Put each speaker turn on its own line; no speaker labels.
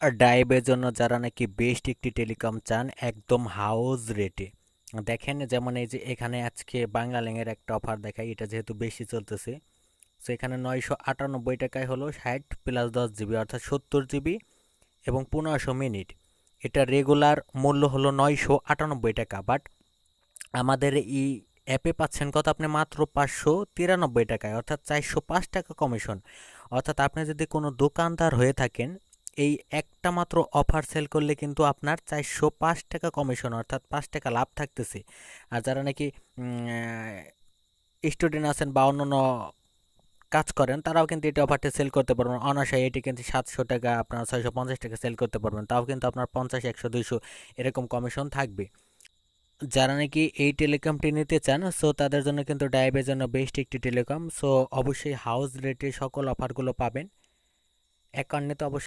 ডাইভের জন্য যারা নাকি বেস্ট একটি টেলিকম চান একদম হাউস রেটে, দেখেন যেমন এই যে এখানে আজকে বাংলালিংকের একটা অফার দেখাই, এটা যেহেতু বেশি চলতেছে। সো এখানে 998 টাকায় হলো 60 + 10 জিবি অর্থাৎ 70 জিবি এবং 1500 মিনিট। এটা রেগুলার মূল্য হলো 998 টাকা, বাট আমাদের এই অ্যাপে পাচ্ছেন কত আপনি মাত্র 593 টাকায়, অর্থাৎ 405 টাকা কমিশন। অর্থাৎ আপনি যদি কোনো দোকানদার হয়ে থাকেন, এই একটা মাত্র অফার সেল করলে কিন্তু আপনার 405 টাকা কমিশন অর্থাৎ 5 টাকা লাভ থাকতেছে। আর যারা নাকি স্টুডেন্ট আছেন বা অন্যান্য কাজ করেন তারাও কিন্তু এটা অফারটা সেল করতে পারবেন অনায়াসে। এটি কিন্তু 700 টাকা আপনার 650 টাকা সেল করতে পারবেন, তাও কিন্তু আপনার 50, 100, 200 এরকম কমিশন থাকবে। যারা নাকি এই টেলিকমটি নিতে চান, সো তাদের জন্য কিন্তু ডাইভের জন্য বেস্ট একটি টেলিকম। সো অবশ্যই হাউস রেটে সকল অফারগুলো পাবেন। অ্যাকাউন্ট নিতে অবশ্যই